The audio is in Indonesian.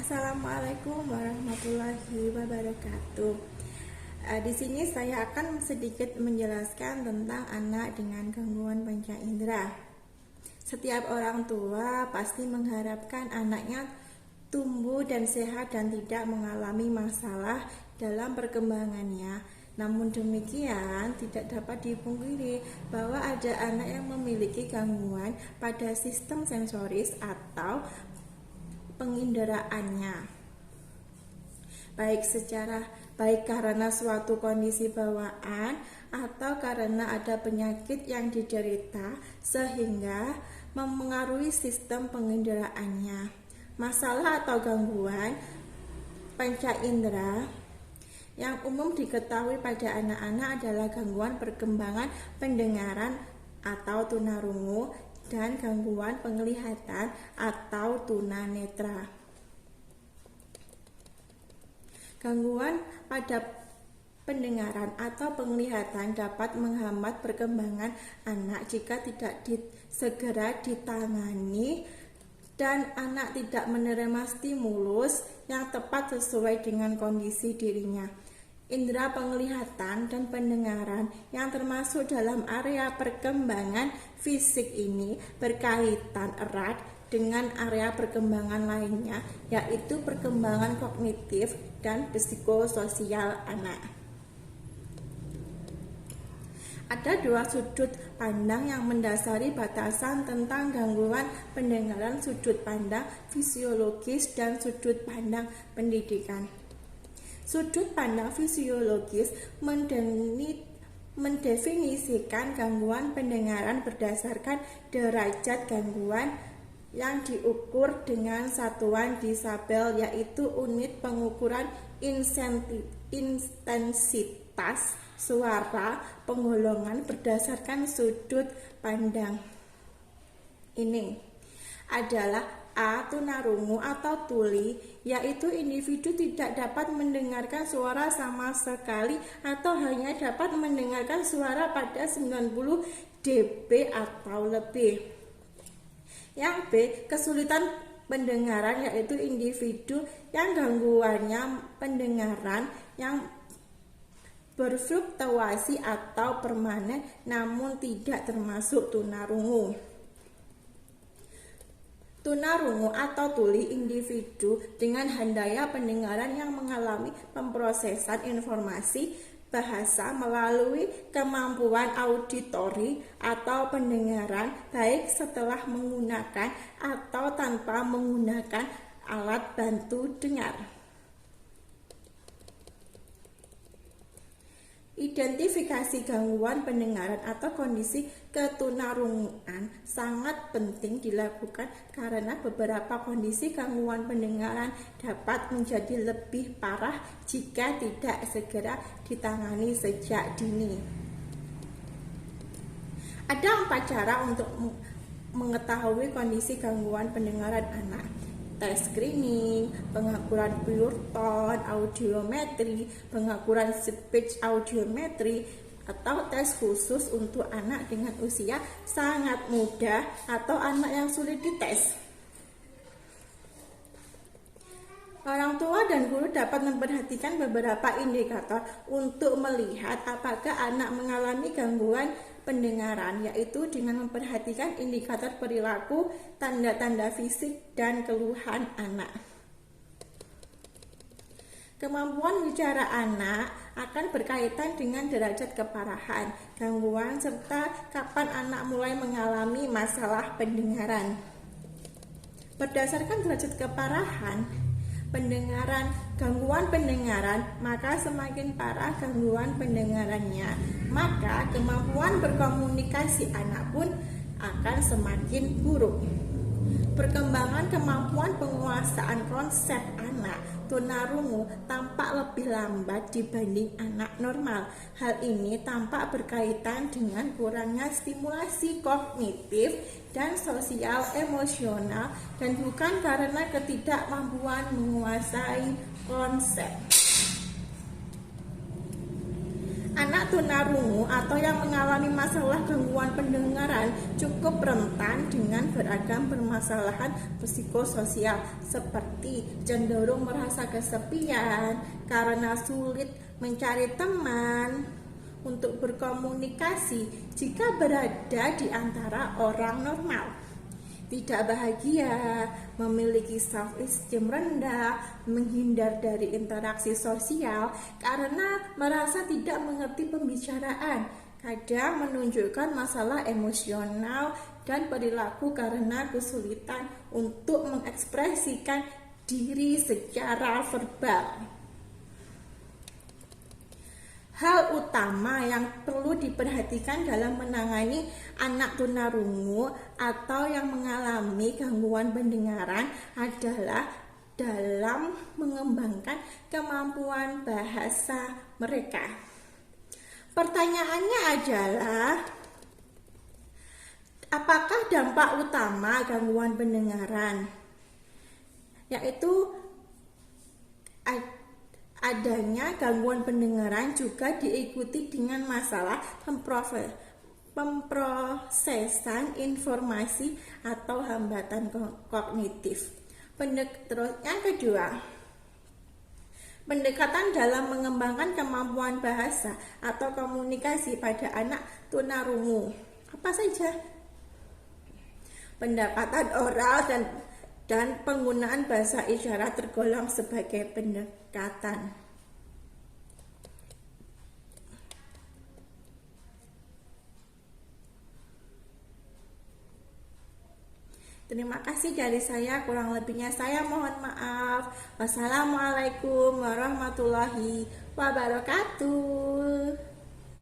Assalamualaikum warahmatullahi wabarakatuh. Di sini saya akan sedikit menjelaskan tentang anak dengan gangguan panca indera. Setiap orang tua pasti mengharapkan anaknya tumbuh dan sehat dan tidak mengalami masalah dalam perkembangannya. Namun demikian, tidak dapat dipungkiri bahwa ada anak yang memiliki gangguan pada sistem sensoris atau penginderaannya, baik karena suatu kondisi bawaan atau karena ada penyakit yang diderita sehingga memengaruhi sistem penginderaannya. Masalah atau gangguan panca indera yang umum diketahui pada anak-anak adalah gangguan perkembangan pendengaran atau tunarungu dan gangguan penglihatan atau tunanetra. Gangguan pada pendengaran atau penglihatan dapat menghambat perkembangan anak jika tidak segera ditangani dan anak tidak menerima stimulus yang tepat sesuai dengan kondisi dirinya. Indera penglihatan dan pendengaran yang termasuk dalam area perkembangan fisik ini berkaitan erat dengan area perkembangan lainnya, yaitu perkembangan kognitif dan psikososial anak. Ada dua sudut pandang yang mendasari batasan tentang gangguan pendengaran: sudut pandang fisiologis dan sudut pandang pendidikan. Sudut pandang fisiologis mendefinisikan gangguan pendengaran berdasarkan derajat gangguan yang diukur dengan satuan disabel, yaitu unit pengukuran intensitas suara penggolongan berdasarkan sudut pandang. Ini adalah A. Tunarungu atau tuli, yaitu individu tidak dapat mendengarkan suara sama sekali atau hanya dapat mendengarkan suara pada 90 dB atau lebih. Yang B. Kesulitan pendengaran, yaitu individu yang gangguannya pendengaran yang berfluktuasi atau permanen namun tidak termasuk tunarungu. Tunarungu atau tuli, individu dengan handaya pendengaran yang mengalami pemrosesan informasi bahasa melalui kemampuan auditori atau pendengaran, baik setelah menggunakan atau tanpa menggunakan alat bantu dengar. Identifikasi gangguan pendengaran atau kondisi ketunarunguan sangat penting dilakukan karena beberapa kondisi gangguan pendengaran dapat menjadi lebih parah jika tidak segera ditangani sejak dini. Ada 4 cara untuk mengetahui kondisi gangguan pendengaran anak: tes screening, pengukuran pure tone audiometri, pengukuran speech audiometri, atau tes khusus untuk anak dengan usia sangat muda atau anak yang sulit dites. Orang tua dan guru dapat memperhatikan beberapa indikator untuk melihat apakah anak mengalami gangguan pendengaran, yaitu dengan memperhatikan indikator perilaku, tanda-tanda fisik, dan keluhan anak. Kemampuan bicara anak akan berkaitan dengan derajat keparahan gangguan serta kapan anak mulai mengalami masalah pendengaran. Berdasarkan derajat keparahan gangguan pendengaran, maka semakin parah gangguan pendengarannya, maka kemampuan berkomunikasi anak pun akan semakin buruk. Perkembangan kemampuan penguasaan konsep anak tunarungu tampak lebih lambat dibanding anak normal. Hal ini tampak berkaitan dengan kurangnya stimulasi kognitif dan sosial emosional dan bukan karena ketidakmampuan menguasai konsep. Anak tunarungu atau yang mengalami masalah gangguan pendengaran cukup rentan dengan beragam permasalahan psikososial seperti cenderung merasa kesepian karena sulit mencari teman untuk berkomunikasi jika berada di antara orang normal, tidak bahagia, memiliki self-esteem rendah, menghindar dari interaksi sosial karena merasa tidak mengerti pembicaraan, kadang menunjukkan masalah emosional dan perilaku karena kesulitan untuk mengekspresikan diri secara verbal. Hal utama yang perlu diperhatikan dalam menangani anak tunarungu atau yang mengalami gangguan pendengaran adalah dalam mengembangkan kemampuan bahasa mereka. Pertanyaannya adalah, apakah dampak utama gangguan pendengaran? Yaitu adanya gangguan pendengaran juga diikuti dengan masalah pemrosesan informasi atau hambatan kognitif. Yang kedua, pendekatan dalam mengembangkan kemampuan bahasa atau komunikasi pada anak tunarungu. Apa saja? Pendekatan oral dan penggunaan bahasa isyarat tergolong sebagai pendekatan. Terima kasih dari saya, kurang lebihnya saya mohon maaf. Wassalamualaikum warahmatullahi wabarakatuh.